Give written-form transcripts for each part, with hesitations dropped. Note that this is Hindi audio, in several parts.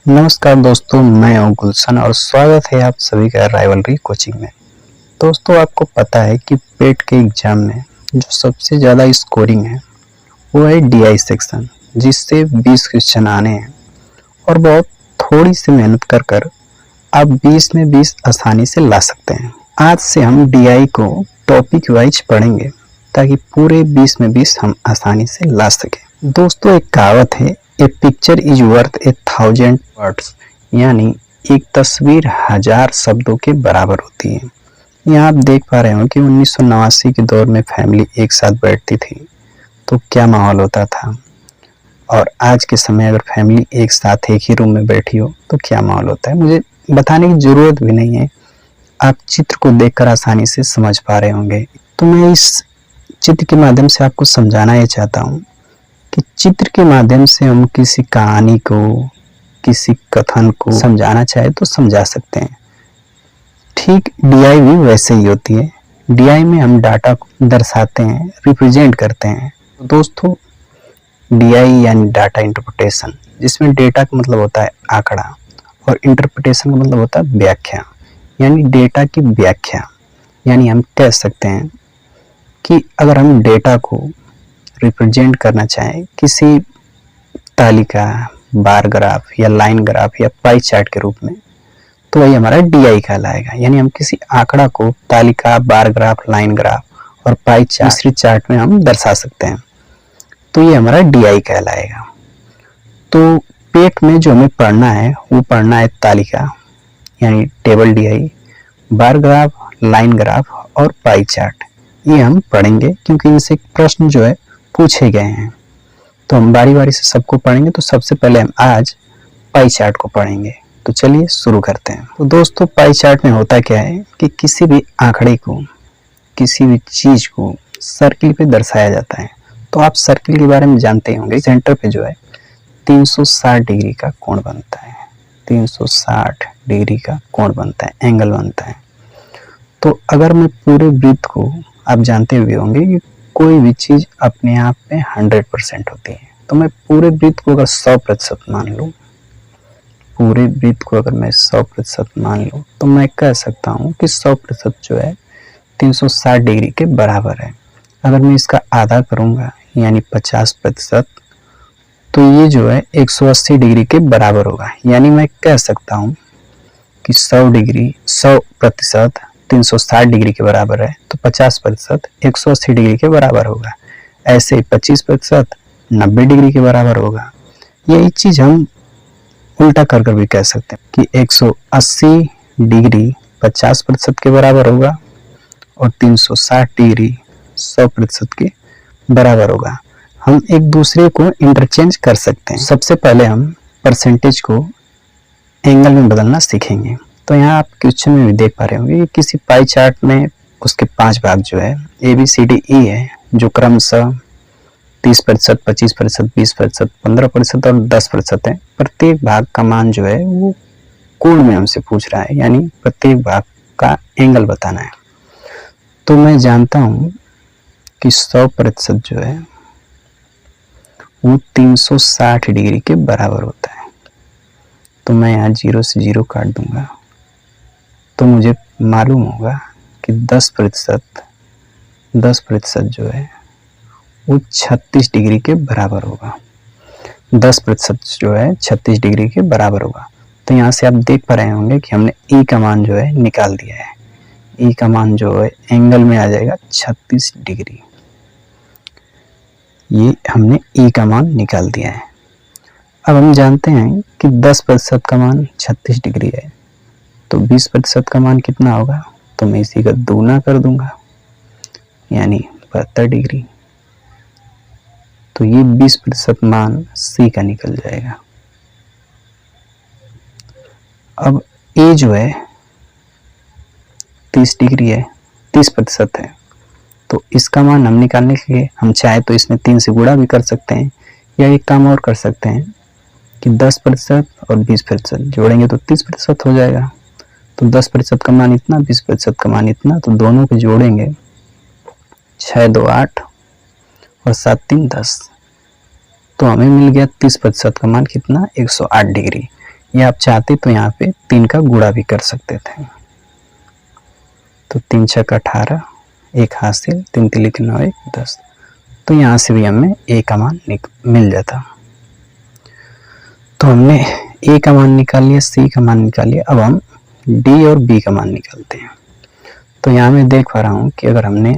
नमस्कार दोस्तों, मैं हूं गुलशन और स्वागत है आप सभी का राइवलरी कोचिंग में। दोस्तों, आपको पता है कि पेट के एग्जाम में जो सबसे ज़्यादा स्कोरिंग है वो है डीआई सेक्शन, जिससे 20 क्वेश्चन आने हैं और बहुत थोड़ी सी मेहनत कर आप 20 में 20 आसानी से ला सकते हैं। आज से हम डीआई को टॉपिक वाइज पढ़ेंगे ताकि पूरे 20 में 20 हम आसानी से ला सकें। दोस्तों, एक कहावत है, ए पिक्चर इज वर्थ 1000 वर्ड्स, यानी एक तस्वीर 1000 शब्दों के बराबर होती है। यहाँ आप देख पा रहे हो कि 1989 के दौर में फैमिली एक साथ बैठती थी तो क्या माहौल होता था, और आज के समय अगर फैमिली एक साथ एक ही रूम में बैठी हो तो क्या माहौल होता है। मुझे बताने की जरूरत भी नहीं है, आप चित्र को देखकर आसानी से समझ पा रहे होंगे। तो मैं इस चित्र के माध्यम से आपको समझाना ये चाहता हूँ कि चित्र के माध्यम से हम किसी कहानी को, किसी कथन को समझाना चाहे तो समझा सकते हैं। ठीक डीआई भी वैसे ही होती है। डीआई में हम डाटा को दर्शाते हैं, रिप्रेजेंट करते हैं। दोस्तों, डीआई यानी डाटा इंटरप्रिटेशन, जिसमें डेटा का मतलब होता है आंकड़ा और इंटरप्रिटेशन का मतलब होता है व्याख्या, यानी डेटा की व्याख्या। यानी हम कह सकते हैं कि अगर हम डेटा को रिप्रेजेंट करना चाहें किसी तालिका, बार ग्राफ या लाइन ग्राफ या पाई चार्ट के रूप में, तो वही हमारा डीआई कहलाएगा। यानी हम किसी आंकड़ा को तालिका, बार ग्राफ, लाइन ग्राफ और पाई चार्ट, तीसरी चार्ट में हम दर्शा सकते हैं, तो ये हमारा डीआई कहलाएगा। तो पेट में जो हमें पढ़ना है वो पढ़ना है तालिका यानी table DI, bar graph, line graph और पाई चार्ट। ये हम पढ़ेंगे क्योंकि इनसे प्रश्न जो है पूछे गए हैं, तो हम बारी बारी से सबको पढ़ेंगे। तो सबसे पहले हम आज पाई चार्ट को पढ़ेंगे। तो चलिए शुरू करते हैं। तो दोस्तों, पाई चार्ट में होता क्या है कि किसी भी आंकड़े को, किसी भी चीज को सर्किल पे दर्शाया जाता है। तो आप सर्किल के बारे में जानते होंगे, सेंटर पे जो है 360 डिग्री का कोण बनता है। 360 डिग्री का कोण बनता है, एंगल बनता है। तो अगर मैं पूरे वृत्त को, आप जानते हुए होंगे कि कोई भी चीज अपने आप में 100% होती है, तो मैं पूरे वृत्त को अगर 100% मान लूं, पूरे वृत्त को अगर मैं 100% मान लूं, तो मैं कह सकता हूं कि 100% जो है 360 डिग्री के बराबर है। अगर मैं इसका आधा करूंगा यानी 50%, तो ये जो है 180 डिग्री के बराबर होगा। यानी मैं कह सकता हूं कि 100% 360 डिग्री के बराबर है, तो 50% 180 डिग्री के बराबर होगा। ऐसे 25% 90 डिग्री के बराबर होगा। यही चीज हम उल्टा कर भी कह सकते हैं कि 180 डिग्री 50% के बराबर होगा और 360 डिग्री 100% के बराबर होगा। हम एक दूसरे को इंटरचेंज कर सकते हैं। सबसे पहले हम परसेंटेज को एंगल में बदलना सीखेंगे। तो यहाँ आप क्वेश्चन में भी देख पा रहे होंगे कि किसी पाई चार्ट में उसके 5 भाग जो है ABCDE है, जो क्रमशः 30%, 25%, 20%, 15% और 10% है। प्रत्येक भाग का मान जो है वो कोण में हमसे पूछ रहा है, यानी प्रत्येक भाग का एंगल बताना है। तो मैं जानता हूं कि 100% जो है वो 360 डिग्री के बराबर होता है। तो मैं यहाँ 0 से 0 काट दूंगा, तो मुझे मालूम होगा कि 10% जो है वो 36 डिग्री के बराबर होगा। 10% जो है 36 डिग्री के बराबर होगा। तो यहाँ से आप देख पा रहे होंगे कि हमने ई का मान जो है निकाल दिया है। ई का मान जो है एंगल में आ जाएगा 36 डिग्री। ये हमने ई का मान निकाल दिया है। अब हम जानते हैं कि 10% का मान 36 डिग्री है, तो 20% का मान कितना होगा, तो मैं इसी का दूना कर दूंगा यानी 72 डिग्री। तो ये 20% मान सी का निकल जाएगा। अब ए जो है 30 डिग्री है, 30% है, तो इसका मान हम निकालने के लिए हम चाहे तो इसमें 3 से गुणा भी कर सकते हैं, या एक काम और कर सकते हैं कि 10% और 20% जोड़ेंगे तो 30% हो जाएगा। तो 10% का मान इतना, 20% का मान इतना, तो दोनों को जोड़ेंगे 6 2 8 और 7 3 10, तो हमें मिल गया 30% का मान कितना, 108 डिग्री। या आप चाहते तो यहाँ पे 3 का गुणा भी कर सकते थे। तो 3 छक 18, 1 हासिल, 3 तिलिक 9 1 10। तो यहाँ से भी हमें ए का मान मिल जाता। तो हमने ए का मान निकाल लिया, सी का मान निकाल लिया। अब हम डी और बी का मान निकालते हैं। तो यहाँ मैं देख पा रहा हूँ कि अगर हमने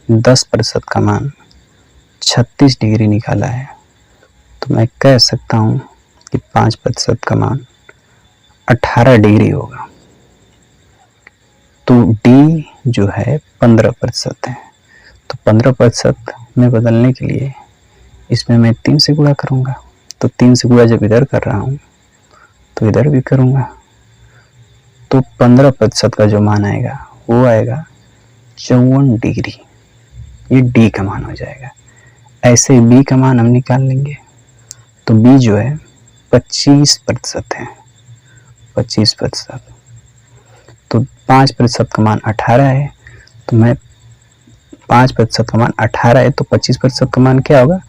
10% का मान 36 डिग्री निकाला है तो मैं कह सकता हूँ कि 5% का मान 18 डिग्री होगा। तो डी जो है 15% है। तो 15% में बदलने के लिए इसमें मैं 3 से गुणा करूँगा। तो 3 से गुणा जब इधर कर रहा हूँ तो इधर भी करूँगा। तो 15% का जो मान आएगा वो आएगा 54 डिग्री। ये डी का मान हो जाएगा। ऐसे बी का मान हम निकाल लेंगे। तो बी जो है 25% है, 25%। तो 5% का मान 18 है। तो मैं 5% का मान 18 है तो 25% का मान क्या होगा,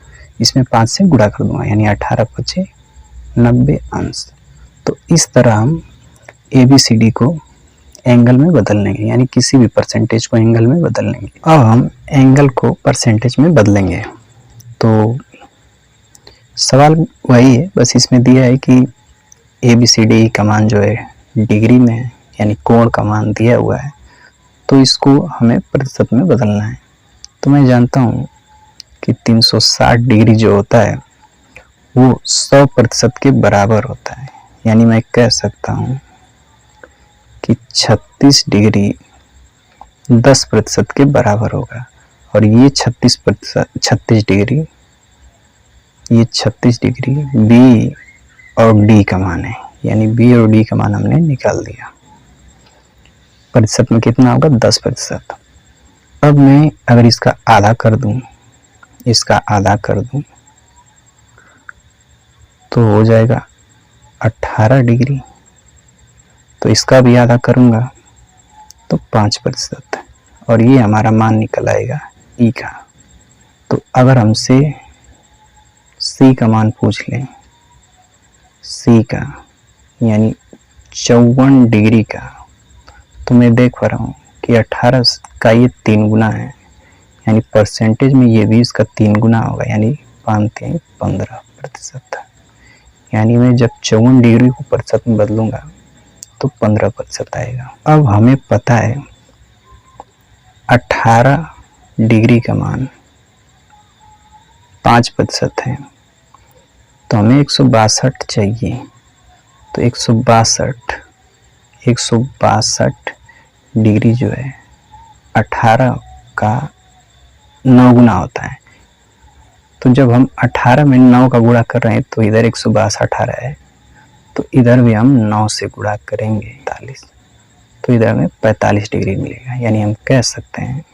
इसमें 5 से गुणा कर दूंगा, यानी 18 पचे 90 अंश। तो इस तरह हम ABCD को एंगल में बदल लेंगे, यानी किसी भी परसेंटेज को एंगल में बदल लेंगे। अब हम एंगल को परसेंटेज में बदलेंगे। तो सवाल वही है, बस इसमें दिया है कि ABCD का मान जो है डिग्री में है, यानी कोण का मान दिया हुआ है, तो इसको हमें प्रतिशत में बदलना है। तो मैं जानता हूँ कि 360 डिग्री जो होता है वो 100% के बराबर होता है, यानी मैं कह सकता हूँ कि 36 डिग्री 10% के बराबर होगा। और ये 36 डिग्री, ये 36 डिग्री बी और डी का मान है, यानी बी और डी का मान हमने निकाल दिया। प्रतिशत में कितना होगा, 10%। अब मैं अगर इसका आधा कर दूं, इसका आधा कर दूं तो हो जाएगा 18 डिग्री। तो इसका भी आधा करूंगा तो 5%, और ये हमारा मान निकल आएगा ई का। तो अगर हमसे सी का मान पूछ लें, सी का यानी 54 डिग्री का, तो मैं देख पा रहा हूँ कि 18 का ये 3 गुना है, यानी परसेंटेज में ये भी इसका 3 गुना होगा, यानी 15%। यानी मैं जब 54 डिग्री को प्रतिशत में बदलूंगा तो 15% आएगा। अब हमें पता है 18 डिग्री का मान 5% है, तो हमें 162 चाहिए। तो 162 डिग्री जो है 18 का 9 गुना होता है। तो जब हम 18 में 9 का गुणा कर रहे हैं तो इधर 162 18 है, तो इधर भी हम 9 से गुणा करेंगे 45, तो इधर हमें 45 डिग्री मिलेगा। यानी हम कह सकते हैं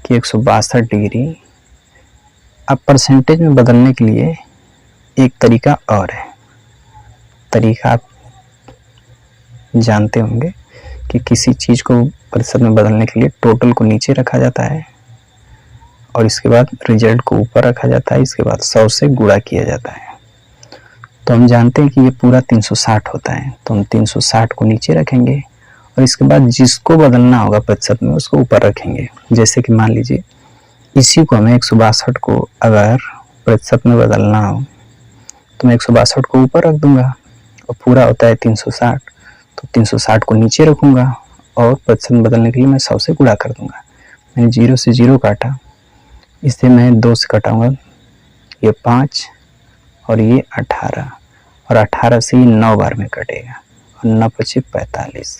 कि 162 डिग्री। अब परसेंटेज में बदलने के लिए एक तरीका और है। तरीका आप जानते होंगे कि किसी चीज़ को प्रतिशत में बदलने के लिए टोटल को नीचे रखा जाता है और इसके बाद रिजल्ट को ऊपर रखा जाता है, इसके बाद 100 से गुणा किया जाता है। तो हम जानते हैं कि ये पूरा 360 होता है, तो हम 360 को नीचे रखेंगे और इसके बाद जिसको बदलना होगा प्रतिशत में उसको ऊपर रखेंगे। जैसे कि मान लीजिए इसी को हमें 162 को अगर प्रतिशत में बदलना हो तो मैं 162 को ऊपर रख दूंगा और पूरा होता है 360, तो 360 को नीचे रखूंगा और प्रतिशत में बदलने के लिए मैं 100 से गुणा कर दूंगा। मैंने 0 से 0 काटा, इससे मैं 2 से कटाऊंगा, ये 5 और ये 18, और 18 से ही 9 बार में कटेगा और 9 पचे 45।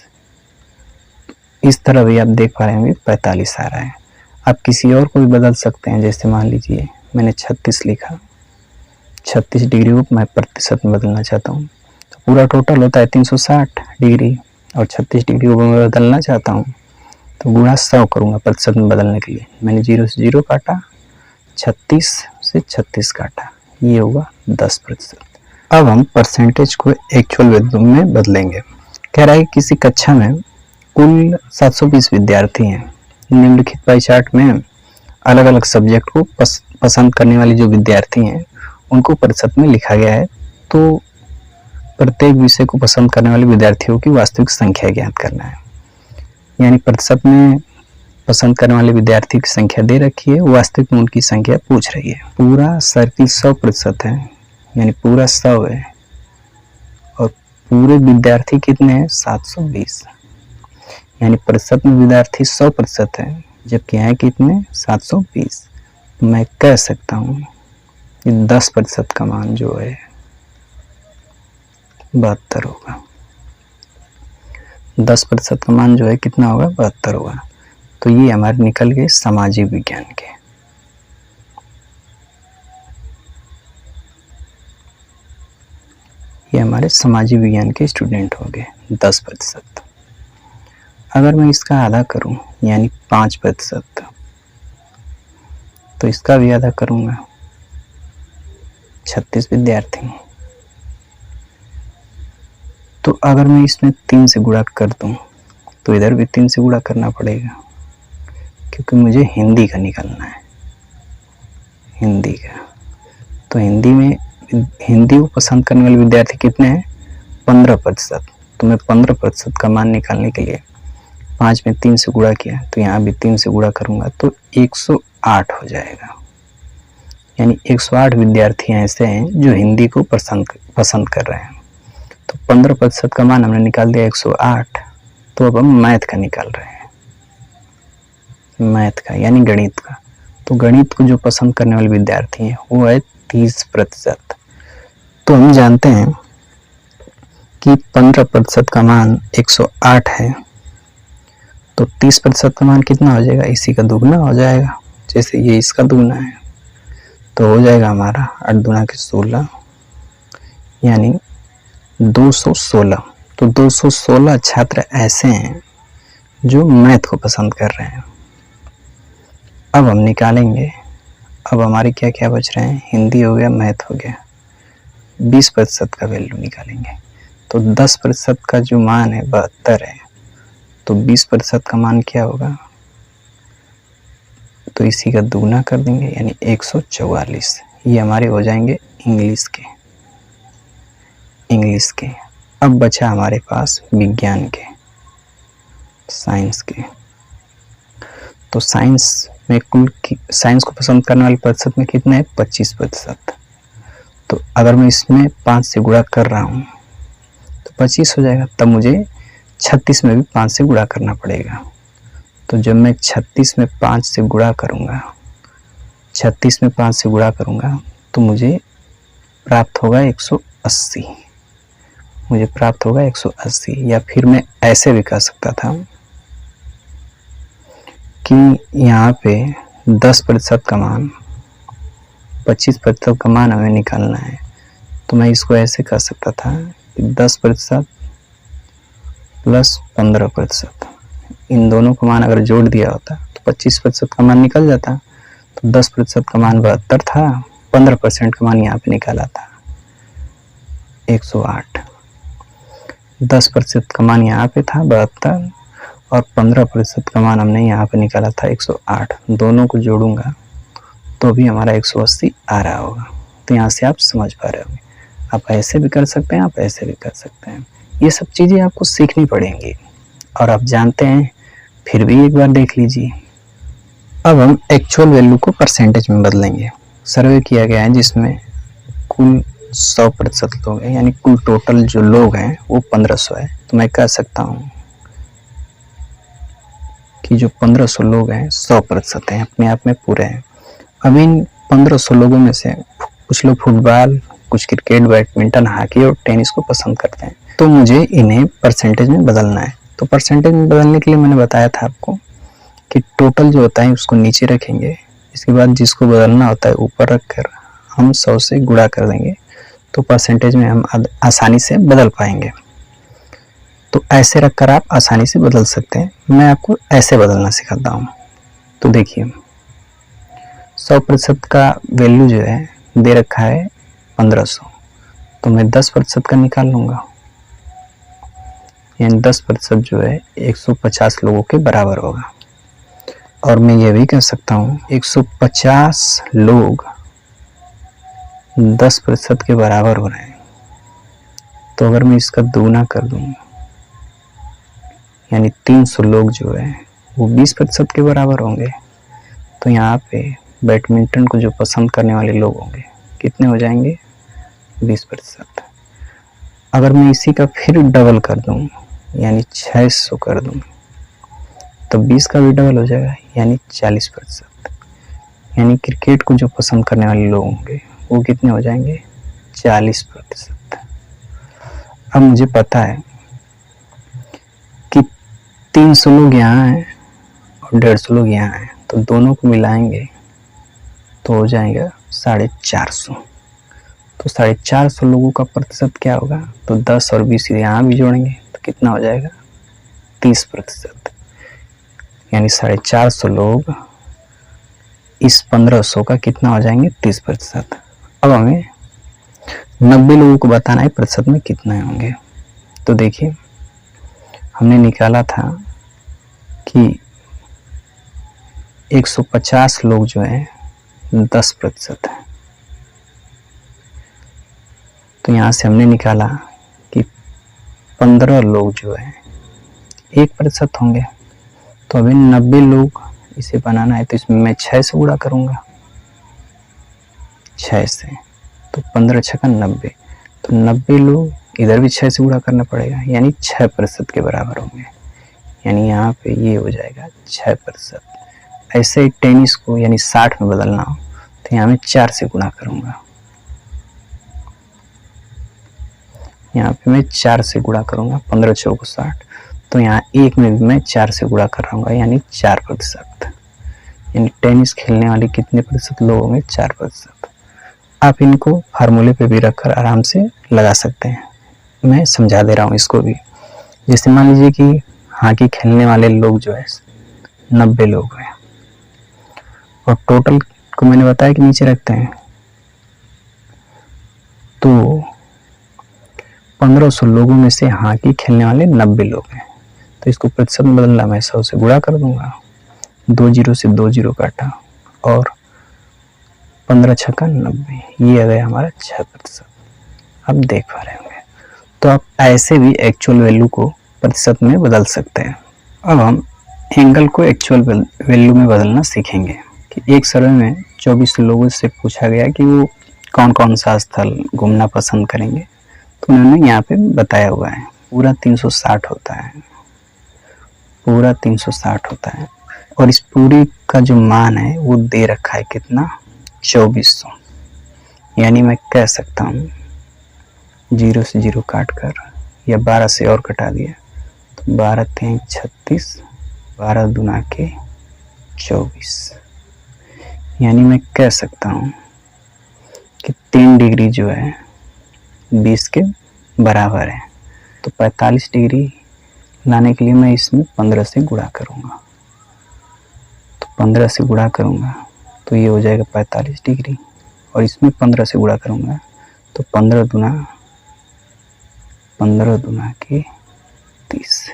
इस तरह भी आप देख पा रहे होंगे 45 आ रहा है। आप किसी और को भी बदल सकते हैं। जैसे मान लीजिए मैंने 36 लिखा, 36 डिग्री को मैं प्रतिशत में बदलना चाहता हूँ, तो पूरा टोटल होता है 360 डिग्री और 36 डिग्री को मैं बदलना चाहता हूँ तो गुणा 100 करूँगा प्रतिशत में बदलने के लिए। मैंने 0 से 0 काटा, 36 से 36 काटा, ये होगा 10%। अब हम परसेंटेज को एक्चुअल वैल्यू में बदलेंगे। कह रहा है कि किसी कक्षा में कुल 720 विद्यार्थी हैं। निम्नलिखित पाई चार्ट में अलग अलग सब्जेक्ट को पसंद करने वाले जो विद्यार्थी हैं उनको प्रतिशत में लिखा गया है। तो प्रत्येक विषय को पसंद करने वाले विद्यार्थियों की वास्तविक संख्या ज्ञात करना है। यानी प्रतिशत में पसंद करने वाले विद्यार्थी की संख्या दे रखी है, वास्तविक में उनकी संख्या पूछ रही है। पूरा सर्किल 100% है, यानी पूरा 100 है, और पूरे विद्यार्थी कितने हैं? 720। यानी प्रतिशत में विद्यार्थी 100% है, जबकि यहाँ कितने? 720। मैं कह सकता हूँ कि 10% का मान जो है 72 होगा। 10% का मान जो है कितना होगा? 72 होगा। तो ये हमारे निकल गए सामाजिक विज्ञान के। ये हमारे सामाजिक विज्ञान के स्टूडेंट हो गए 10%। अगर मैं इसका आधा करूं, यानी 5%, तो इसका भी आधा करूंगा, 36 विद्यार्थी। तो अगर मैं इसमें 3 से गुणा कर दूं, तो इधर भी 3 से गुणा करना पड़ेगा, क्योंकि मुझे हिंदी का निकालना है, हिंदी का। तो हिंदी में हिंदी को पसंद करने वाले विद्यार्थी कितने हैं? 15%। तो मैं 15% का मान निकालने के लिए 5 में 3 से गुणा किया, तो यहाँ भी 3 से गुणा करूँगा तो 108 हो जाएगा। यानी 108 विद्यार्थी ऐसे हैं जो हिंदी को पसंद कर रहे हैं। तो 15% का मान हमने निकाल दिया 108। तो अब हम मैथ का निकाल रहे हैं, मैथ का यानी गणित का। तो गणित को जो पसंद करने वाले विद्यार्थी हैं वो है 30%। तो हम जानते हैं कि 15% का मान 108 है, तो 30% का मान कितना हो जाएगा? इसी का दुगना हो जाएगा, जैसे ये इसका दुगना है। तो हो जाएगा हमारा 8 दूना के 16, यानी 216। तो 216 छात्र ऐसे हैं जो मैथ को पसंद कर रहे हैं। अब हम निकालेंगे, अब हमारे क्या क्या बच रहे हैं? हिंदी हो गया, मैथ हो गया। 20% का वैल्यू निकालेंगे। तो 10% का जो मान है 72 है, तो 20% का मान क्या होगा? तो इसी का दुगना कर देंगे, यानी 144। ये हमारे हो जाएंगे इंग्लिश के। अब बचा हमारे पास विज्ञान के, साइंस के। तो साइंस में साइंस को पसंद करने वाले प्रतिशत में कितने हैं? 25%। तो अगर मैं इसमें 5 से गुणा कर रहा हूँ तो 25 हो जाएगा। तब मुझे 36 में भी 5 से गुणा करना पड़ेगा। तो जब मैं 36 में 5 से गुणा करूँगा, 36 में 5 से गुणा करूँगा तो मुझे प्राप्त होगा 180। मुझे प्राप्त होगा 180। या फिर मैं ऐसे भी कह सकता था कि यहाँ पे 10% का मान, 25% का मान हमें निकालना है। तो मैं इसको ऐसे कर सकता था कि 10% प्लस 15%, इन दोनों का मान अगर जोड़ दिया होता तो 25% का मान निकल जाता। तो 10% का मान 72 था, 15% का मान यहाँ पे निकाला था 108। 10% का मान यहाँ पे था 72, और 15% का मान हमने यहाँ पे निकाला था 108। दोनों को जोड़ूंगा तो भी हमारा 180 आ रहा होगा। तो यहाँ से आप समझ पा रहे होंगे। आप ऐसे भी कर सकते हैं, आप ऐसे भी कर सकते हैं। ये सब चीज़ें आपको सीखनी पड़ेंगी, और आप जानते हैं फिर भी एक बार देख लीजिए। अब हम एक्चुअल वैल्यू को परसेंटेज में बदलेंगे। सर्वे किया गया है जिसमें कुल 100% लोग हैं, यानी कुल टोटल जो लोग हैं वो 1500 है। तो मैं कह सकता हूँ कि जो 1500 लोग हैं 100% हैं, अपने आप में पूरे हैं। अब इन 1500 लोगों में से कुछ लोग फुटबॉल, कुछ क्रिकेट, बैडमिंटन, हॉकी और टेनिस को पसंद करते हैं। तो मुझे इन्हें परसेंटेज में बदलना है। तो परसेंटेज में बदलने के लिए मैंने बताया था आपको कि टोटल जो होता है उसको नीचे रखेंगे, इसके बाद जिसको बदलना होता है ऊपर रखकर हम 100 से गुणा कर देंगे, तो परसेंटेज में हम आसानी से बदल पाएंगे। तो ऐसे रखकर आप आसानी से बदल सकते हैं। मैं आपको ऐसे बदलना सिखाता हूँ। तो देखिए 100% का वैल्यू जो है दे रखा है 1500, तो मैं 10% का निकाल लूँगा, यानी 10% जो है 150 लोगों के बराबर होगा। और मैं ये भी कह सकता हूँ 150 लोग 10% के बराबर हो रहे हैं, तो अगर मैं इसका दुगना कर दूं, यानी 300 लोग जो है वो 20% के बराबर होंगे। तो यहाँ पे बैडमिंटन को जो पसंद करने वाले लोग होंगे कितने हो जाएंगे? 20%। अगर मैं इसी का फिर डबल कर दूं, यानी 600 कर दूं, तो 20 का भी डबल हो जाएगा, यानी 40%। यानी क्रिकेट को जो पसंद करने वाले लोग होंगे वो कितने हो जाएंगे? 40%। अब मुझे पता है कि 300 लोग यहाँ हैं और 150 लोग यहाँ हैं, तो दोनों को मिलाएंगे तो हो जाएगा 450। तो 450 लोगों का प्रतिशत क्या होगा? तो 10 और 20 यहाँ भी जोड़ेंगे तो कितना हो जाएगा? 30%। यानी 450 लोग इस 1500 का कितना हो जाएंगे? 30%। अब हमें 90 लोगों को बताना है प्रतिशत में कितना होंगे। तो देखिए, हमने निकाला था कि 150 लोग जो है 10% है। तो यहाँ से हमने निकाला कि 15 लोग जो है 1% होंगे। तो अभी 90 लोग इसे बनाना है, तो इसमें मैं 6 से गुणा करूँगा, 6 से, तो 15 छक्का 90। तो 90 लोग इधर भी 6 से गुणा करना पड़ेगा, यानी 6% के बराबर होंगे। यानी यहाँ पे ये हो जाएगा 6%। ऐसे ही टेनिस को यानी 60 में बदलना हो तो यहाँ मैं 4 से गुणा करूँगा, यहाँ पे मैं 4 से गुणा करूँगा, 15 चौको 60। तो यहाँ एक में भी मैं 4 से गुणा कर रहा हूँ, यानी 4%। यानी टेनिस खेलने वाले कितने प्रतिशत लोग होंगे? 4%। आप इनको फार्मूले पे भी रखकर आराम से लगा सकते हैं, मैं समझा दे रहा हूँ इसको भी। जैसे मान लीजिए कि हॉकी खेलने वाले लोग जो है 90 लोग हैं, और टोटल को मैंने बताया कि नीचे रखते हैं, तो 1500 लोगों में से हॉकी खेलने वाले 90 लोग हैं। तो इसको प्रतिशत में बदलना, मैं 100 से गुणा कर दूंगा, 2 जीरो से 2 जीरो काटा, और 15 छक्का 90, ये आ गया हमारा 6%। आप देख पा रहे होंगे। तो आप ऐसे भी एक्चुअल वैल्यू को प्रतिशत में बदल सकते हैं। अब हम एंगल को एक्चुअल वैल्यू में बदलना सीखेंगे। कि एक सर्वे में 24 लोगों से पूछा गया कि वो कौन कौन सा स्थल घूमना पसंद करेंगे, तो उन्होंने यहाँ पे बताया हुआ है पूरा 360 होता है, पूरा 360 होता है। और इस पूरी का जो मान है वो दे रखा है कितना? 2400। यानी मैं कह सकता हूँ 0 से 0 काट कर, या 12 से और कटा दिया तो 12 3 36, 12 दूना के 24। यानी मैं कह सकता हूँ कि 3 डिग्री जो है 20 के बराबर है। तो 45 डिग्री लाने के लिए मैं इसमें 15 से गुणा करूँगा, तो 15 से गुणा करूँगा तो ये हो जाएगा 45 डिग्री, और इसमें 15 से गुणा करूँगा तो 15 दूना के 30।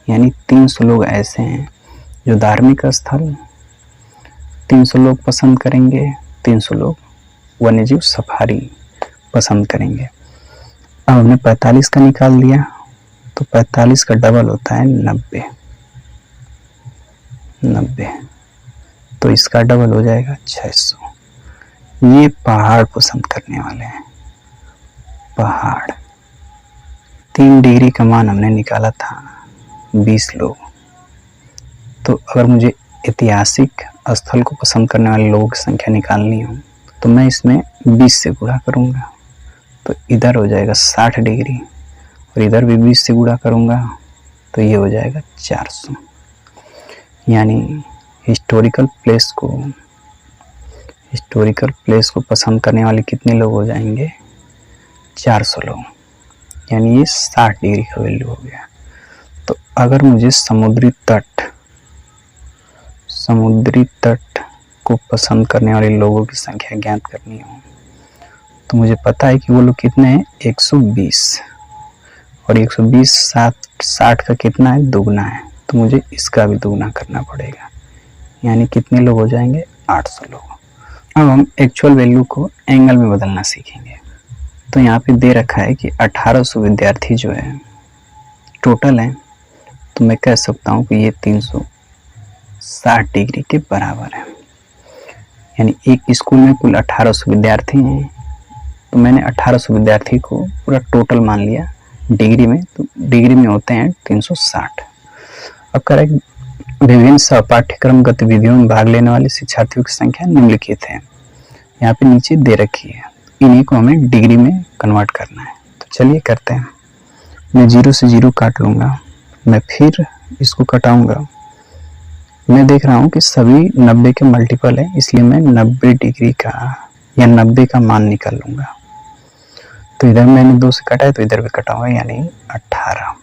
यानी 300 लोग ऐसे हैं जो धार्मिक स्थल 300 लोग पसंद करेंगे, 300 लोग वन्यजीव सफारी पसंद करेंगे। अब हमने 45 का निकाल दिया, तो 45 का डबल होता है 90। तो इसका डबल हो जाएगा 600। ये पहाड़ पसंद करने वाले हैं, पहाड़। 3 डिग्री का मान हमने निकाला था 20 लोग। तो अगर मुझे ऐतिहासिक स्थल को पसंद करने वाले लोगों की संख्या निकालनी हो तो मैं इसमें 20 से गुणा करूँगा, तो इधर हो जाएगा 60 डिग्री, और इधर भी 20 से गुणा करूँगा तो ये हो जाएगा 400। यानी हिस्टोरिकल प्लेस को पसंद करने वाले कितने लोग हो जाएंगे? 400 लोग। यानी ये 60 डिग्री का वैल्यू हो गया। तो अगर मुझे समुद्री तट को पसंद करने वाले लोगों की संख्या ज्ञात करनी हो तो मुझे पता है कि वो लोग कितने हैं? 120, और 120 60 का कितना है? दुगना है। तो मुझे इसका भी दुगना करना पड़ेगा, यानी कितने लोग हो जाएंगे? 800 लोग। अब हम एक्चुअल वैल्यू को एंगल में बदलना सीखेंगे। तो यहाँ पे दे रखा है कि 1800 विद्यार्थी जो है टोटल है, तो मैं कह सकता हूँ कि ये 360 डिग्री के बराबर है। यानी एक स्कूल में कुल 1800 विद्यार्थी हैं, तो मैंने 1800 विद्यार्थी को पूरा टोटल मान लिया डिग्री में, तो डिग्री में होते हैं 360। अब करें विभिन्न सहपाठ्यक्रम गतिविधियों में भाग लेने वाले शिक्षार्थियों की संख्या निम्नलिखित है। यहाँ पे नीचे दे रखी है, इन्हीं को हमें डिग्री में कन्वर्ट करना है। तो चलिए करते हैं। मैं 0 से 0 काट लूँगा, मैं फिर इसको कटाऊँगा। मैं देख रहा हूँ कि सभी 90 के मल्टीपल है, इसलिए मैं 90 डिग्री का या 90 का मान निकाल लूँगा। तो इधर मैंने 2 से काटा है, तो इधर भी कटाऊँगा, यानी 18।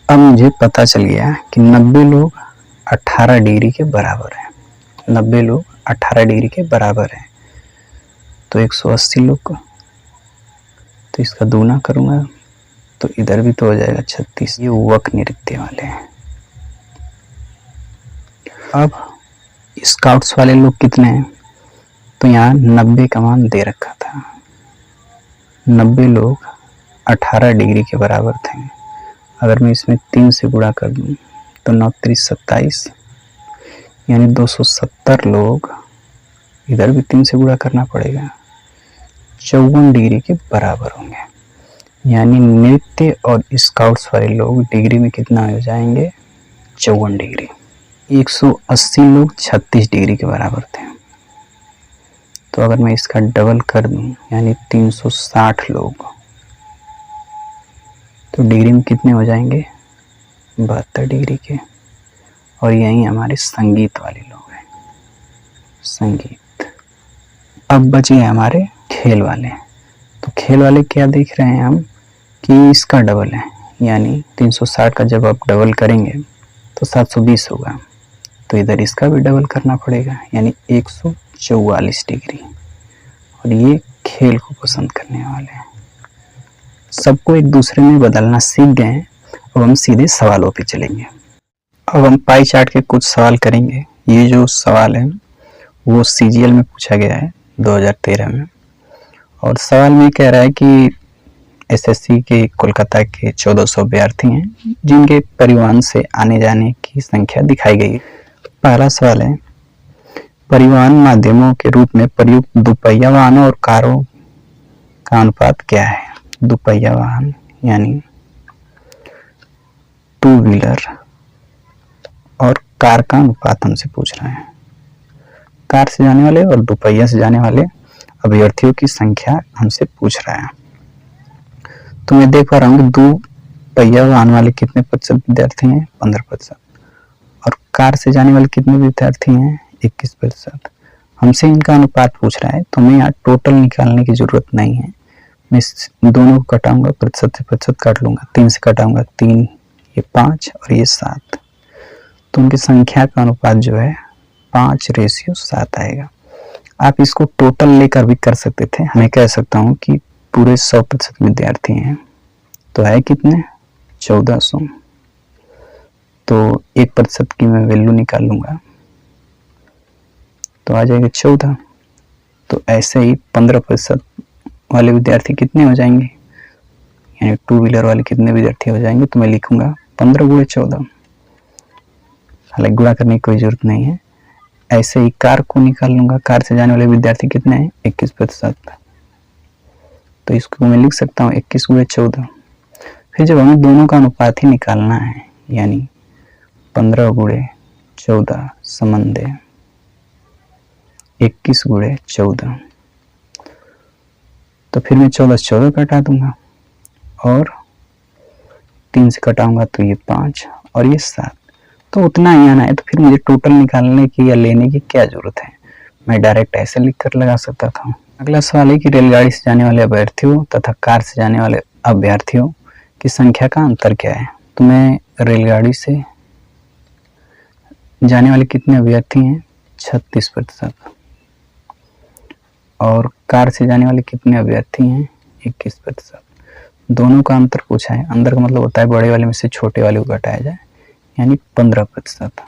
अब मुझे पता चल गया कि 90 लोग 18 डिग्री के बराबर हैं। 90 लोग 18 डिग्री के बराबर हैं, तो 180 लोग को तो इसका दूना करूँगा, तो इधर भी तो हो जाएगा 36। ये वक्र नृत्य वाले हैं। अब स्काउट्स वाले लोग कितने हैं, तो यहाँ 90 का मान दे रखा था। 90 लोग 18 डिग्री के बराबर थे। अगर मैं इसमें 3 से गुणा कर दूँ तो 9 3 27, यानी 270 लोग, इधर भी 3 से गुणा करना पड़ेगा, 54 डिग्री के बराबर होंगे। यानी नृत्य और स्काउट्स वाले लोग डिग्री में कितना हो जाएंगे, 54 डिग्री। 180 लोग 36 डिग्री के बराबर थे। तो अगर मैं इसका डबल कर दूं, यानी 360 लोग, तो डिग्री में कितने हो जाएंगे, 72 डिग्री के। और यही हमारे संगीत वाले लोग हैं, संगीत। अब बचे हमारे खेल वाले। तो खेल वाले क्या देख रहे हैं हम कि इसका डबल है, यानी 360 का जब आप डबल करेंगे तो 720 होगा। तो इधर इसका भी डबल करना पड़ेगा, यानी 144 डिग्री। और ये खेल को पसंद करने वाले हैं। सबको एक दूसरे में बदलना सीख गए हैं। अब हम सीधे सवालों पे चलेंगे। अब हम पाई चार्ट के कुछ सवाल करेंगे। ये जो सवाल है वो CGL में पूछा गया है 2013 में। और सवाल में कह रहा है कि SSC के कोलकाता के 1400 अभ्यर्थी हैं जिनके परिवहन से आने जाने की संख्या दिखाई गई है। पहला सवाल है, परिवहन माध्यमों के रूप में प्रयुक्त दुपहिया वाहनों और कारों का अनुपात क्या है। दुपहिया वाहन यानी 2 व्हीलर और कार का अनुपात हमसे पूछ रहे हैं। कार से जाने वाले और दुपहिया से जाने वाले अभ्यर्थियों की संख्या हमसे पूछ रहा है। तो मैं देख पा रहा हूँ कि 2 पहिया वाहन वाले कितने प्रतिशत विद्यार्थी हैं, 15%। और कार से जाने वाले कितने विद्यार्थी हैं, 21%। हमसे इनका अनुपात पूछ रहा है, तो मैं यहाँ टोटल निकालने की जरूरत नहीं है। मैं दोनों को कटाऊंगा, प्रतिशत से प्रतिशत काट लूंगा। 3 से कटाऊंगा 3, ये 5 और ये 7। तो उनकी संख्या का अनुपात जो है 5:7 आएगा। आप इसको टोटल लेकर भी कर सकते थे। मैं कह सकता हूँ कि पूरे 100% विद्यार्थी हैं, तो है कितने, 1400। तो 1% की मैं वैल्यू निकाल लूंगा, तो आ जाएगा 14। तो ऐसे ही 15% वाले विद्यार्थी कितने हो जाएंगे, यानी 2 व्हीलर वाले कितने विद्यार्थी हो जाएंगे, तो मैं लिखूंगा 15 × 14। हालांकि गुणा करने की कोई जरूरत नहीं है। ऐसे ही कार को निकाल लूंगा। कार से जाने वाले विद्यार्थी कितने हैं, 21%। तो इसको मैं लिख सकता हूँ 21 × 14। फिर जब हमें दोनों का अनुपात ही निकालना है, यानी 15 × 14 समंदे 21 × 14, तो फिर मैं 14 से 14 कटा दूंगा और 3 से कटाऊंगा तो ये 5 और ये 7। तो उतना ही आना है। तो फिर मुझे टोटल निकालने की या लेने की क्या जरूरत है, मैं डायरेक्ट ऐसे लिख कर लगा सकता था। अगला सवाल है कि रेलगाड़ी से जाने वाले अभ्यर्थियों तथा कार से जाने वाले अभ्यर्थियों की संख्या का अंतर क्या है। तो मैं रेलगाड़ी से जाने वाले कितने अभ्यर्थी हैं, 36%। और कार से जाने वाले कितने अभ्यर्थी हैं, 21%। दोनों का अंतर पूछा है। अंतर का मतलब होता है बड़े वाले में से छोटे वाले को घटाया जाए, यानी 15%।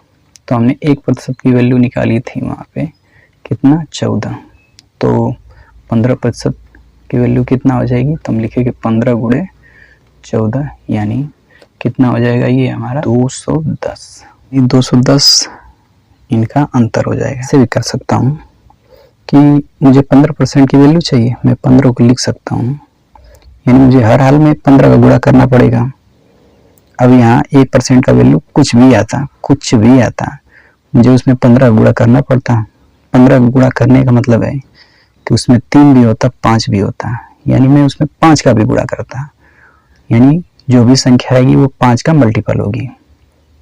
तो हमने 1% की वैल्यू निकाली थी वहाँ पे, कितना, 14। तो 15% की वैल्यू कितना हो जाएगी, तो हम लिखेंगे 15 गुणे 14 यानी कितना हो जाएगा, ये हमारा 210। ये 210 इनका अंतर हो जाएगा। ऐसे भी कर सकता हूँ कि मुझे 15% की वैल्यू चाहिए, मैं 15 को लिख सकता हूँ, यानी मुझे हर हाल में 15 का गुणा करना पड़ेगा। अब यहाँ 1% का वैल्यू कुछ भी आता मुझे उसमें 15 गुणा करना पड़ता। 15 गुणा करने का मतलब है कि उसमें 3 भी होता, 5 भी होता, यानी मैं उसमें 5 का भी गुणा करता, यानी जो भी संख्या आएगी वो 5 का मल्टीपल होगी।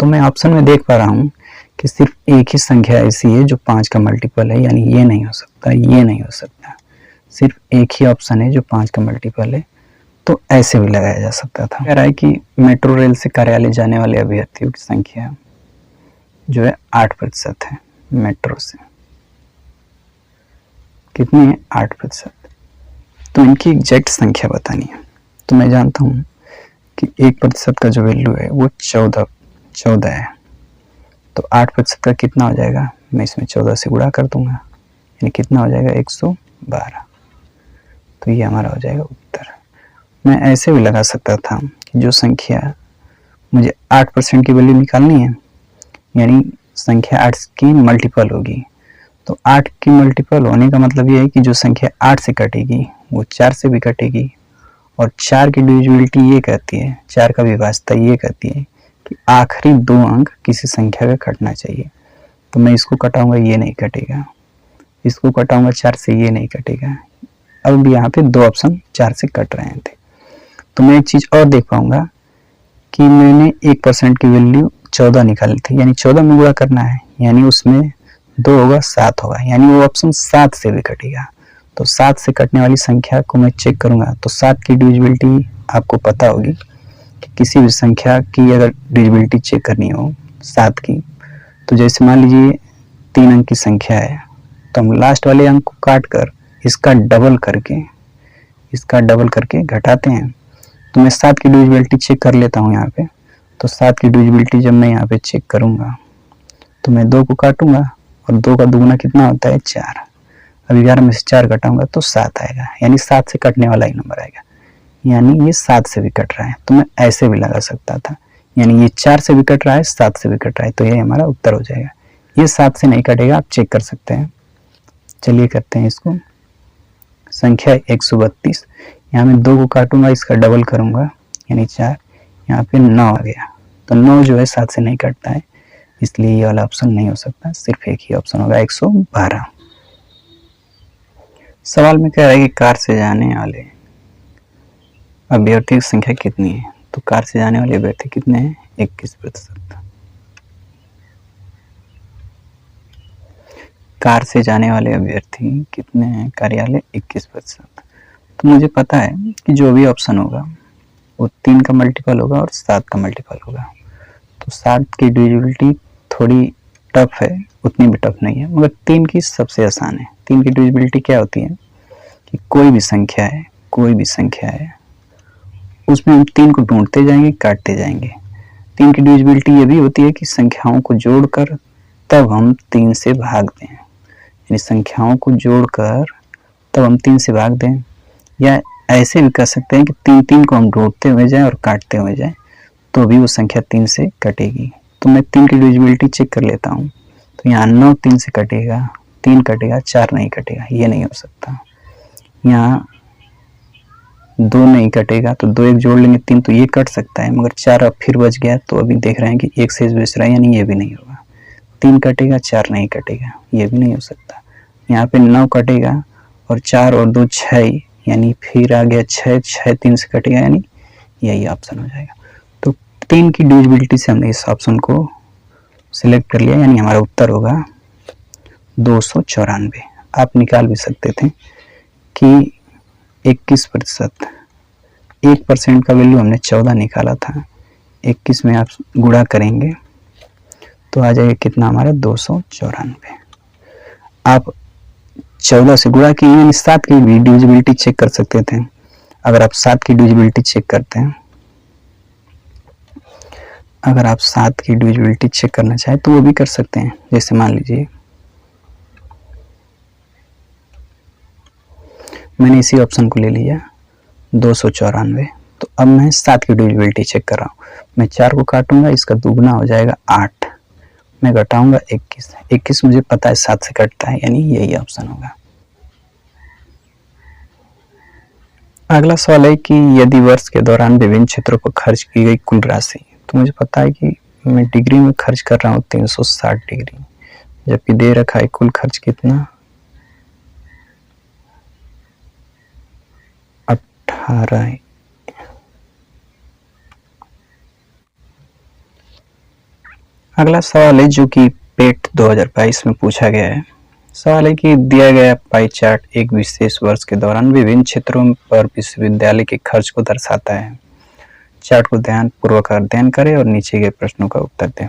तो मैं ऑप्शन में देख पा रहा हूँ कि सिर्फ एक ही संख्या ऐसी है जो 5 का मल्टीपल है, यानी ये नहीं हो सकता, ये नहीं हो सकता। सिर्फ एक ही ऑप्शन है जो 5 का मल्टीपल है, तो ऐसे भी लगाया जा सकता था। कह रहा है कि मेट्रो रेल से कार्यालय जाने वाले अभ्यर्थियों की संख्या जो है 8% है। मेट्रो से कितनी है, 8%। तो इनकी एग्जैक्ट संख्या बतानी है। तो मैं जानता हूँ कि 1% का जो वैल्यू है वो 14 है, तो 8% का कितना हो जाएगा, मैं इसमें 14 से गुणा कर दूंगा, यानी कितना हो जाएगा 112। तो ये हमारा हो जाएगा उत्तर। मैं ऐसे भी लगा सकता था कि जो संख्या मुझे 8% की वैल्यू निकालनी है, यानी संख्या 8 की मल्टीपल होगी, तो 8 की मल्टीपल होने का मतलब ये है कि जो संख्या 8 से कटेगी वो 4 से भी कटेगी, और 4 की डिविजिबिलिटी ये कहती है, 4 का विभाज्यता ये कहती है कि आखिरी 2 अंक किसी संख्या का कटना चाहिए। तो मैं इसको कटाऊंगा, ये नहीं कटेगा, इसको कटाऊंगा 4 से, ये नहीं कटेगा। अब यहाँ पे 2 ऑप्शन 4 से कट रहे थे। तो मैं एक चीज और देख पाऊंगा कि मैंने 1% की वैल्यू 14 निकाली थी, यानी 14 में गुणा करना है, यानी उसमें 2 होगा 7 होगा, यानी वो ऑप्शन 7 से भी कटेगा। तो 7 से कटने वाली संख्या को मैं चेक करूंगा, तो 7 की डिविजिबिलिटी आपको पता होगी कि किसी भी संख्या की अगर डिविजिबिलिटी चेक करनी हो 7 की, तो जैसे मान लीजिए 3 अंक की संख्या है, तो हम लास्ट वाले अंक को काट कर इसका डबल करके घटाते हैं। तो मैं 7 की डिविजिबिलिटी चेक कर लेता हूँ यहाँ पे। तो 7 की डिविजिबिलिटी जब मैं यहाँ पे चेक करूंगा तो मैं 2 को काटूंगा, और 2 का दुगुना कितना होता है, 4। अब 11 में से 4 घटाऊंगा तो 7 आएगा, यानी 7 से कटने वाला ही नंबर आएगा, यानी ये 7 से भी कट रहा है। तो मैं ऐसे भी लगा सकता था, यानी ये 4 से भी कट रहा है, 7 से भी कट रहा है, तो ये हमारा उत्तर हो जाएगा। ये 7 से नहीं कटेगा, आप चेक कर सकते हैं। चलिए करते हैं इसको। संख्या 132, यहाँ मैं 2 को काटूंगा, इसका डबल करूंगा, यानी 4, यहाँ पे 9 आ गया। तो 9 जो है 7 से नहीं कटता है, इसलिए ये वाला ऑप्शन नहीं हो सकता, सिर्फ एक ही ऑप्शन होगा 112। सवाल में कह रहा है कि कार से जाने वाले अभ्यर्थी की संख्या कितनी है। तो कार से जाने वाले अभ्यर्थी कितने हैं, 21%। कार से जाने वाले अभ्यर्थी कितने हैं, कार्यालय 21%। तो मुझे पता है कि जो भी ऑप्शन होगा वो 3 का मल्टीपल होगा और 7 का मल्टीपल होगा। तो 7 की डिविजिबिलिटी थोड़ी टफ है, उतनी भी टफ नहीं है, मगर 3 की सबसे आसान है। 3 की डिविजिबिलिटी क्या होती है कि कोई भी संख्या है उसमें हम 3 को ढूंढते जाएंगे, काटते जाएंगे। 3 की डिविजिबिलिटी ये भी होती है कि संख्याओं को जोड़कर तब हम 3 से भाग दें, यानी संख्याओं को जोड़कर तब हम 3 से भाग दें, या ऐसे भी कर सकते हैं कि 3 को हम ढूंढते हुए जाएं और काटते हुए जाएं, तो भी वो संख्या 3 से कटेगी। तो मैं 3 की डिविजिबिलिटी चेक कर लेता हूँ। तो यहाँ 9 3 से कटेगा, 3 कटेगा, 4 नहीं कटेगा, ये नहीं हो सकता। यहाँ 2 नहीं कटेगा, तो 2 एक जोड़ लेंगे 3, तो ये कट सकता है, मगर 4 अब फिर बच गया, तो अभी देख रहे हैं कि 1 शेष बच रहा है, यानी ये भी नहीं होगा। 3 कटेगा, 4 नहीं कटेगा, ये भी नहीं हो सकता। यहाँ पे 9 कटेगा और 4 और 2 6, यानी फिर आ गया 6 3 से कटेगा, यानी यही ऑप्शन हो जाएगा। तो 3 की डिविजिबिलिटी से हमने इस ऑप्शन को सिलेक्ट कर लिया, यानी हमारा उत्तर होगा 294। आप निकाल भी सकते थे कि 21%, 1% का वैल्यू हमने 14 निकाला था, 21 में आप गुणा करेंगे तो आ जाएगा कितना हमारा 294। आप 14 से गुणा किए, यानी 7 की भी डिविजिबिलिटी चेक कर सकते थे। अगर आप 7 की डिविजिबिलिटी चेक करते हैं, अगर आप 7 की डिविजिबिलिटी चेक करना चाहें तो वो भी कर सकते हैं। जैसे मान लीजिए मैंने इसी ऑप्शन को ले लिया 294। तो अब मैं 7 की डिविजिबिलिटी चेक कर रहा हूँ। मैं 4 को काटूंगा, इसका दुगना हो जाएगा 8। मैं घटाऊंगा 21। 21 मुझे पता है 7 से कटता है, यानी यही ऑप्शन होगा। अगला सवाल है कि यदि वर्ष के दौरान विभिन्न क्षेत्रों पर खर्च की गई कुल राशि, तो मुझे पता है कि मैं डिग्री में खर्च कर रहा हूँ 360 डिग्री, जबकि दे रखा है कुल खर्च कितना 18। अगला सवाल है जो कि पेट 2022 में पूछा गया है। सवाल है कि दिया गया पाई चार्ट एक विशेष वर्ष के दौरान विभिन्न क्षेत्रों पर विश्वविद्यालय के खर्च को दर्शाता है। चार्ट को ध्यान पूर्वक अध्ययन करें और नीचे के प्रश्नों का उत्तर दें।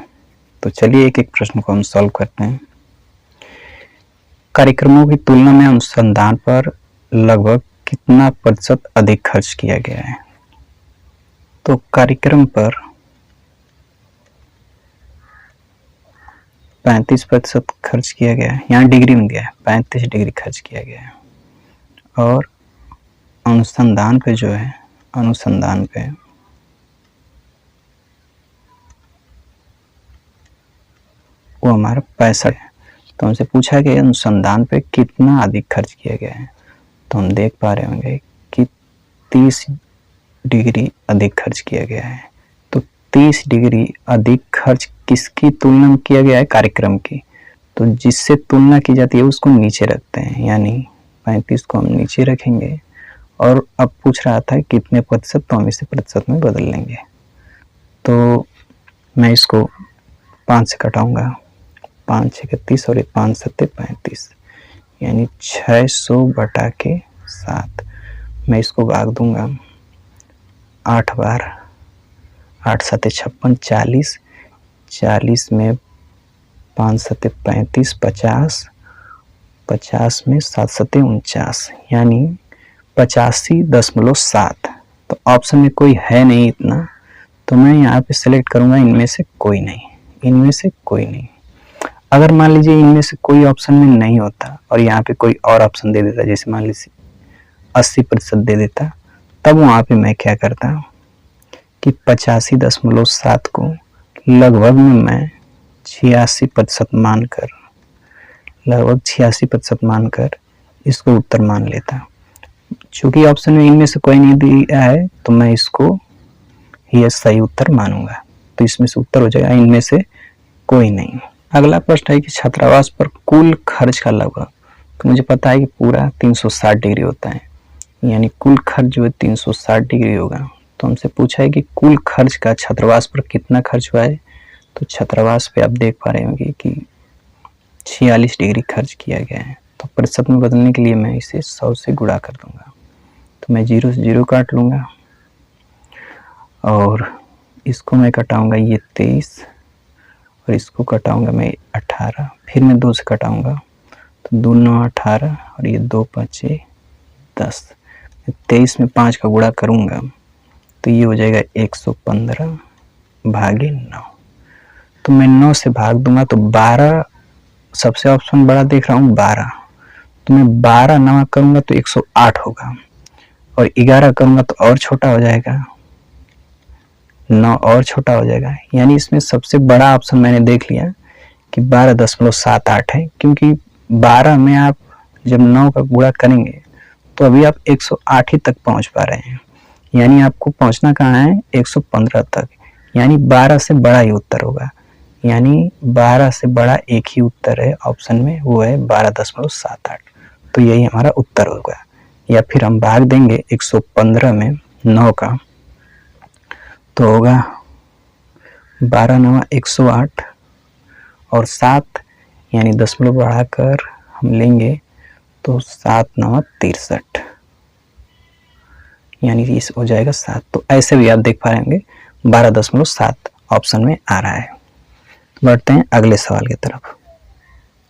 तो चलिए एक एक प्रश्न को हम सॉल्व करते हैं। कार्यक्रमों की तुलना में अनुसंधान पर लगभग कितना प्रतिशत अधिक खर्च किया गया है? तो कार्यक्रम पर 35% खर्च किया गया है, यहाँ डिग्री में दिया है 35 डिग्री खर्च किया गया है। और अनुसंधान पे जो है, अनुसंधान पे वो हमारा 65 है। तो हमसे पूछा गया अनुसंधान पे कितना अधिक खर्च किया गया है, तो हम देख पा रहे होंगे कि 30 डिग्री अधिक खर्च किया गया है। तो 30 डिग्री अधिक खर्च किसकी तुलना में किया गया है? कार्यक्रम की। तो जिससे तुलना की जाती है उसको नीचे रखते हैं, यानी 35 को हम नीचे रखेंगे। और अब पूछ रहा था कितने प्रतिशत, तो हम इसे प्रतिशत में बदल लेंगे। तो मैं इसको 5 से घटाऊंगा, 5 6 30 और 5 7 35, यानी 600 बटा के 7। मैं इसको भाग दूंगा 8 बार, 8 7 56, 40, 40 में 5 7 35, 50, 50 में 7 7 49, यानी 85.7। तो ऑप्शन में कोई है नहीं इतना, तो मैं यहाँ पे सेलेक्ट करूँगा इनमें से कोई नहीं, इनमें से कोई नहीं। अगर मान लीजिए इनमें से कोई ऑप्शन में नहीं होता और यहाँ पे कोई और ऑप्शन दे देता, जैसे मान लीजिए 80% दे देता, तब वहाँ पे मैं क्या करता कि 85.7 को लगभग में मैं 86% मानकर, लगभग 86% मानकर इसको उत्तर मान लेता। चूंकि ऑप्शन में इनमें से कोई नहीं दिया है, तो मैं इसको ही सही उत्तर मानूंगा। तो इसमें से उत्तर हो जाएगा इनमें से कोई नहीं। अगला प्रश्न है कि छात्रावास पर कुल खर्च का लगभग, तो मुझे पता है कि पूरा 360 डिग्री होता है, यानी कुल खर्च जो है 360 डिग्री होगा। तो हमसे पूछा है कि कुल खर्च का छात्रावास पर कितना खर्च हुआ है। तो छात्रावास पे आप देख पा रहे होंगे कि 46 डिग्री खर्च किया गया है। तो प्रतिशत में बदलने के लिए मैं इसे 100 से गुणा कर दूंगा। तो मैं 0 से 0 काट लूँगा और इसको मैं कटाऊँगा ये 23 और इसको कटाऊँगा मैं 18, फिर मैं 2 से कटाऊँगा तो 2 9 18 और ये 2 5 10। 23 में 5 का गुणा करूँगा तो ये हो जाएगा 115 भागे 9। तो मैं 9 से भाग दूंगा तो 12, सबसे ऑप्शन बड़ा देख रहा हूँ 12, तो मैं 12 नवा करूँगा तो 108 होगा और 11 करूँगा तो और छोटा हो जाएगा, 9 और छोटा हो जाएगा। यानी इसमें सबसे बड़ा ऑप्शन मैंने देख लिया कि 12.78 है, क्योंकि 12 में आप जब 9 का गुणा करेंगे तो अभी आप 108 ही तक पहुँच पा रहे हैं, यानी आपको पहुँचना कहाँ है 115 तक, यानी 12 से बड़ा ही उत्तर होगा। यानी 12 से बड़ा एक ही उत्तर है ऑप्शन में, वो है 12.78। तो यही हमारा उत्तर होगा। या फिर हम भाग देंगे 115 में 9 का, तो होगा 12 9 108 और 7, यानी दशमलव बढ़ाकर हम लेंगे तो 7 9 63, यानी इस हो जाएगा 7। तो ऐसे भी आप देख पा रहे होंगे 12.7 ऑप्शन में आ रहा है। बढ़ते हैं अगले सवाल की तरफ।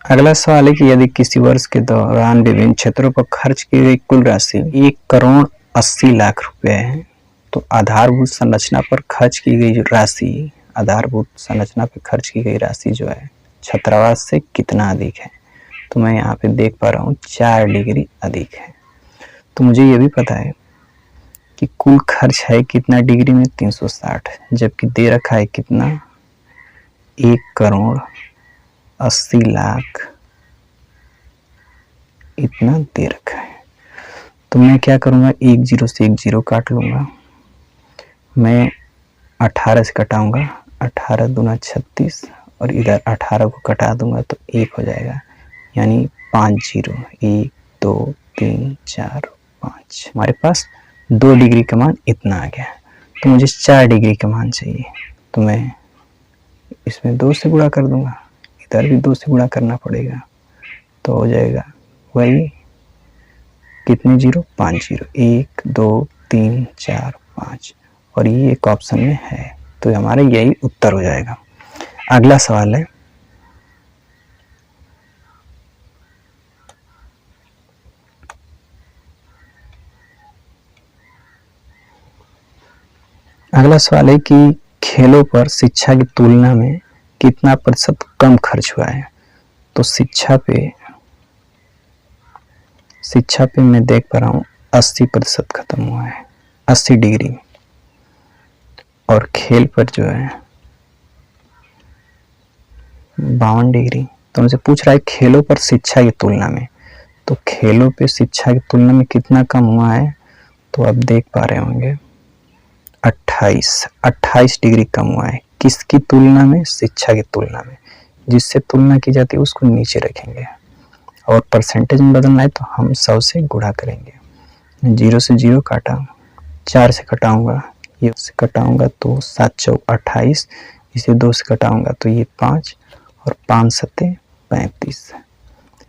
अगला सवाल है कि यदि किसी वर्ष के दौरान विभिन्न क्षेत्रों पर खर्च की गई कुल राशि 1,80,00,000 रुपए है, तो आधारभूत संरचना पर खर्च की गई राशि, आधारभूत संरचना पर खर्च की गई राशि जो है छात्रावास से कितना अधिक है। तो मैं यहाँ पे देख पा रहा हूँ 4 डिग्री अधिक है। तो मुझे ये भी पता है कि कुल खर्च है कितना डिग्री में 360, जबकि दे रखा है कितना 1,80,00,000 इतना दे रखा है। तो मैं क्या करूँगा, एक जीरो से एक जीरो काट लूँगा, मैं 18 से कटाऊँगा, 18 दूना 36 और इधर 18 को कटा दूँगा तो 1 हो जाएगा, यानी 5 जीरो, 1 2 3 4 5। हमारे पास 2 डिग्री का मान इतना आ गया। तो मुझे 4 डिग्री का मान चाहिए, तो मैं इसमें 2 से गुणा कर दूँगा, इधर भी 2 से गुणा करना पड़ेगा, तो हो जाएगा वही कितने जीरो, 5 जीरो, 1 2 3 4 5, और ये एक ऑप्शन में है, तो हमारा यही उत्तर हो जाएगा। अगला सवाल है, अगला सवाल है कि खेलों पर शिक्षा की तुलना में कितना प्रतिशत कम खर्च हुआ है। तो शिक्षा पे मैं देख पा रहा हूँ 80% खत्म हुआ है, 80 डिग्री, और खेल पर जो है 52 डिग्री। तो हमसे पूछ रहा है खेलों पर शिक्षा की तुलना में, तो खेलों पे शिक्षा की तुलना में कितना कम हुआ है, तो आप देख पा रहे होंगे 28 डिग्री कम हुआ है। किसकी तुलना में, शिक्षा की तुलना में। जिससे तुलना की जाती है उसको नीचे रखेंगे, और परसेंटेज में बदलना है तो हम 100 से गुणा करेंगे। 0 से 0 काटा, 4 से कटाऊंगा, ये से कटाऊंगा तो 7 चौक 28, इसे 2 से कटाऊंगा तो ये 5, और 5 सत्ते 35,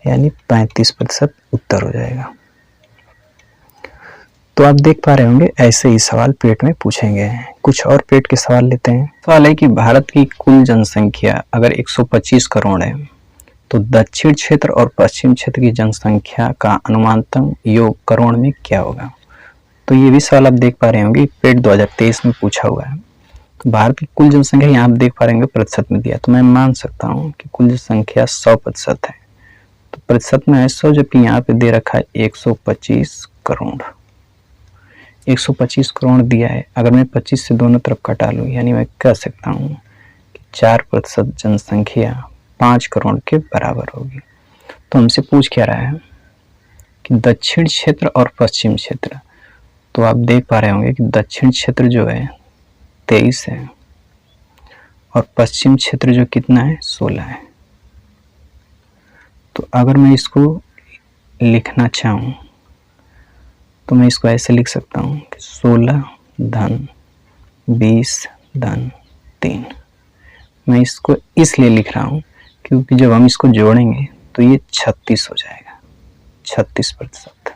यानी 35% उत्तर हो जाएगा। तो आप देख पा रहे होंगे ऐसे ही सवाल पेट में पूछेंगे। कुछ और पेट के सवाल लेते हैं। सवाल है कि भारत की कुल जनसंख्या अगर 125 करोड़ है तो दक्षिण क्षेत्र और पश्चिम क्षेत्र की जनसंख्या का अनुमानतम योग करोड़ में क्या होगा। तो ये भी सवाल आप देख पा रहे होंगे, पेट 2023 में पूछा हुआ है। तो भारत की कुल जनसंख्या यहाँ आप देख पा रहे होंगे प्रतिशत में दिया, तो मैं मान सकता हूँ कि कुल जनसंख्या 100% है, तो प्रतिशत में है 100, जबकि यहाँ पे दे रखा है 125 करोड़। 125 करोड़ दिया है, अगर मैं 25 से दोनों तरफ कटा लूँ, यानी मैं कह सकता हूँ कि 4% जनसंख्या 5 करोड़ के बराबर होगी। तो हमसे पूछ क्या रहा है कि दक्षिण क्षेत्र और पश्चिम क्षेत्र। तो आप देख पा रहे होंगे कि दक्षिण क्षेत्र जो है 23 है, और पश्चिम क्षेत्र जो कितना है 16 है। तो अगर मैं इसको लिखना चाहूँ तो मैं इसको ऐसे लिख सकता हूँ कि 16 धन 20 धन 3। मैं इसको इसलिए लिख रहा हूँ क्योंकि जब हम इसको जोड़ेंगे तो ये 36 हो जाएगा, 36%।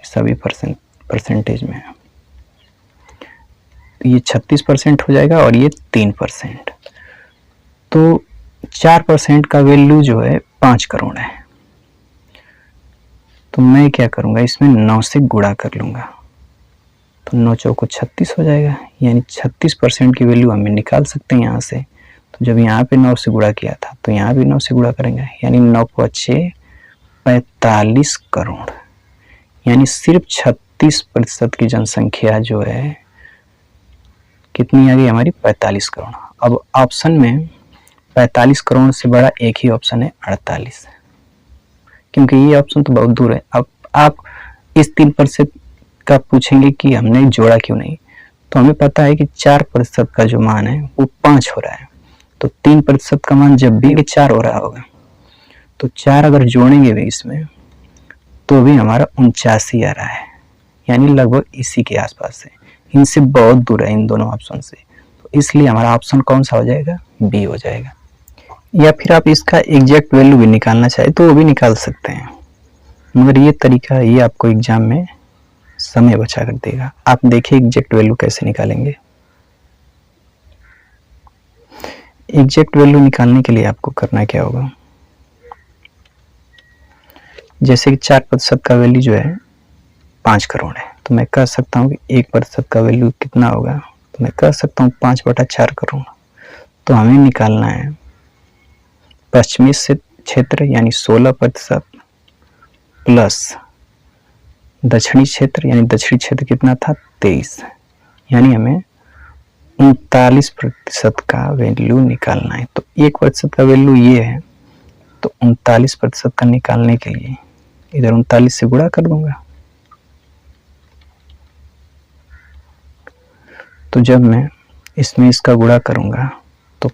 सभी परसेंटेज में है, तो ये 36% हो जाएगा, और ये 3%। तो 4% का वैल्यू जो है 5 करोड़ है। तो मैं क्या करूँगा, इसमें 9 से गुणा कर लूँगा, तो 9 चौको 36 हो जाएगा, यानी 36% की वैल्यू हमें निकाल सकते हैं यहाँ से। तो जब यहाँ पे 9 से गुणा किया था तो यहाँ भी 9 से गुणा करेंगे, यानी 9 को 6 45 करोड़, यानी सिर्फ 36% की जनसंख्या जो है कितनी आ गई हमारी 45 करोड़। अब ऑप्शन में 45 करोड़ से बड़ा एक ही ऑप्शन है 48, क्योंकि ये ऑप्शन तो बहुत दूर है। अब आप इस 3% का पूछेंगे कि हमने जोड़ा क्यों नहीं, तो हमें पता है कि 4% का जो मान है वो 5 हो रहा है, तो 3% का मान जब भी 4 हो रहा होगा, तो 4 अगर जोड़ेंगे भी इसमें तो भी हमारा 79 आ रहा है, यानी लगभग इसी के आसपास है। इनसे बहुत दूर है इन दोनों ऑप्शन से, तो इसलिए हमारा ऑप्शन कौन सा हो जाएगा, बी हो जाएगा। या फिर आप इसका एग्जैक्ट वैल्यू भी निकालना चाहे तो वो भी निकाल सकते हैं, मगर ये तरीका ये आपको एग्जाम में समय बचा कर देगा। आप देखिए एग्जैक्ट वैल्यू कैसे निकालेंगे। एग्जैक्ट वैल्यू निकालने के लिए आपको करना क्या होगा, जैसे कि 4% का वैल्यू जो है 5 करोड़ है, तो मैं कह सकता हूँ कि 1% का वैल्यू कितना होगा, तो मैं कह सकता हूँ 5/4 करोड़। तो हमें निकालना है पश्चिमी क्षेत्र यानी 16% प्लस दक्षिणी क्षेत्र, यानी दक्षिणी क्षेत्र कितना था 23, यानी हमें 39% का वैल्यू निकालना है। तो 1% का वैल्यू ये है, तो 39% का निकालने के लिए इधर 39 से गुणा कर दूंगा। तो जब मैं इसमें इसका गुणा करूंगा तो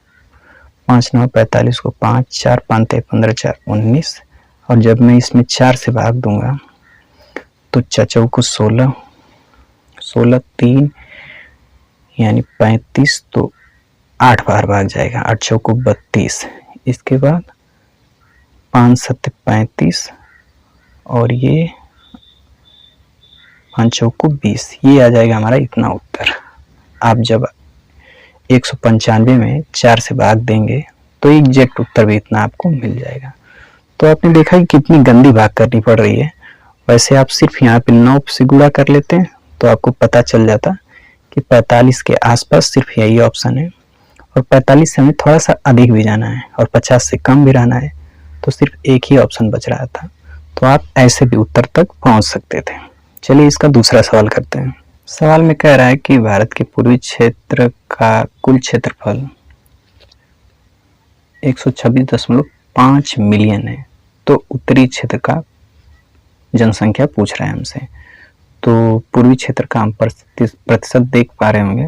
5 9 45 को 5 4 5 15 4 19, और जब मैं इसमें 4 से भाग दूंगा तो 4 चौको 16 16 3 यानी 35, तो 8 बार भाग जाएगा, 8 चौको 32, इसके बाद 5 7 35 और ये 5 चौको 20, ये आ जाएगा हमारा इतना उत्तर। आप जब 195 में 4 से भाग देंगे तो एग्जैक्ट उत्तर भी इतना आपको मिल जाएगा। तो आपने देखा कि कितनी गंदी भाग करनी पड़ रही है। वैसे आप सिर्फ यहाँ पे 9 से गुणा कर लेते हैं तो आपको पता चल जाता कि 45 के आसपास सिर्फ यही ऑप्शन है, और 45 से हमें थोड़ा सा अधिक भी जाना है और 50 से कम भी रहना है, तो सिर्फ एक ही ऑप्शन बच रहा था। तो आप ऐसे भी उत्तर तक पहुंच सकते थे। चलिए इसका दूसरा सवाल करते हैं। सवाल में कह रहा है कि भारत के पूर्वी क्षेत्र का कुल क्षेत्रफल 126.5 मिलियन है, तो उत्तरी क्षेत्र का जनसंख्या पूछ रहा है हमसे। तो पूर्वी क्षेत्र का हम प्रतिशत देख पा रहे होंगे,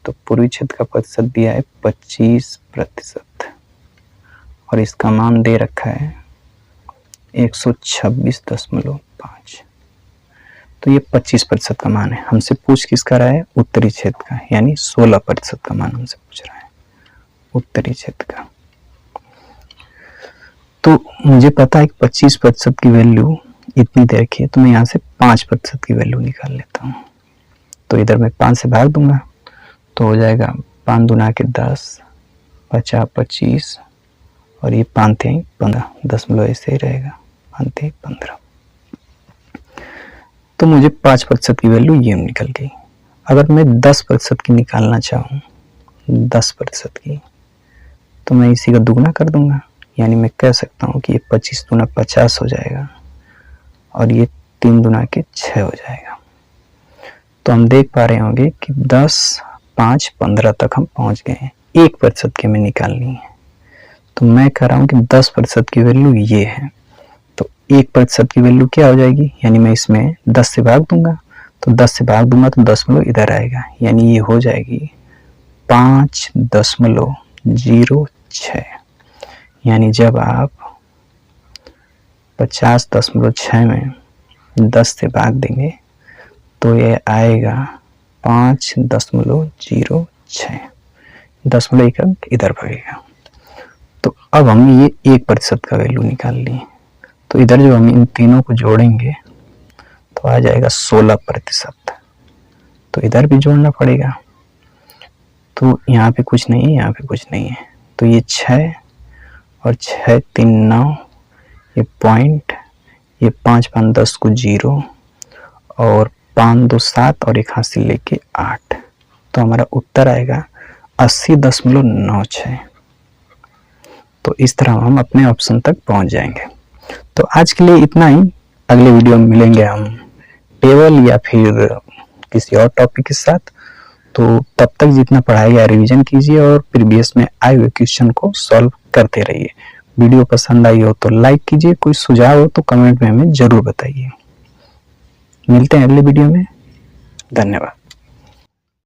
तो पूर्वी क्षेत्र का प्रतिशत दिया है 25%, और इसका मान दे रखा है 126.5, तो ये 25% का मान है। हमसे पूछ किसका रहा है? उत्तरी क्षेत्र का, यानी 16% का मान हमसे पूछ रहा है उत्तरी क्षेत्र का। तो मुझे पता है कि 25% की वैल्यू इतनी दे रखी है, तो मैं यहाँ से 5% की वैल्यू निकाल लेता हूँ। तो इधर मैं 5 से भाग दूंगा तो हो जाएगा 5 दूना के 10, 50 25, और ये 5 थे 15, 10 ऐसे ही रहेगा, 5 थे 15। तो मुझे 5% की वैल्यू ये निकल गई। अगर मैं 10% की निकालना चाहूँ, 10% की, तो मैं इसी का दुगना कर दूंगा, यानी मैं कह सकता हूँ कि ये 25 दूना 50 हो जाएगा, और ये 3 दूना के 6 हो जाएगा। तो हम देख पा रहे होंगे कि 10 5 15 तक हम पहुँच गए हैं। 1% की हमें निकालनी है, तो मैं कह रहा हूँ कि 10% की वैल्यू ये है। तो 1% की वैल्यू क्या हो जाएगी? यानी मैं इसमें 10 से भाग दूंगा, तो 10 से भाग दूंगा तो 10 इधर आएगा, यानी ये हो जाएगी 5.06। यानी जब आप 50.6 में 10 से भाग देंगे तो ये आएगा 5.06, 10 इधर भागेगा। तो अब हम ये 1% का वैल्यू निकाल लिए, तो इधर जो हम इन तीनों को जोड़ेंगे तो आ जाएगा 16%, तो इधर भी जोड़ना पड़ेगा। तो यहाँ पे कुछ नहीं है, यहाँ पे कुछ नहीं है, तो ये 6 और 6 3 9, ये पॉइंट, ये 5 5 10 को 0, और 5 2 7 और एक हासिल लेके 8, तो हमारा उत्तर आएगा 80.96। तो इस तरह हम अपने ऑप्शन तक पहुंच जाएंगे। तो आज के लिए इतना ही। अगले वीडियो में मिलेंगे हम टेबल या फिर किसी और टॉपिक के साथ। तो तब तक जितना पढ़ाई या रिवीजन कीजिए और प्रीवियस में आए हुए क्वेश्चन को सॉल्व करते रहिए। वीडियो पसंद आई हो तो लाइक कीजिए, कोई सुझाव हो तो कमेंट में हमें जरूर बताइए। मिलते हैं अगले वीडियो में। धन्यवाद।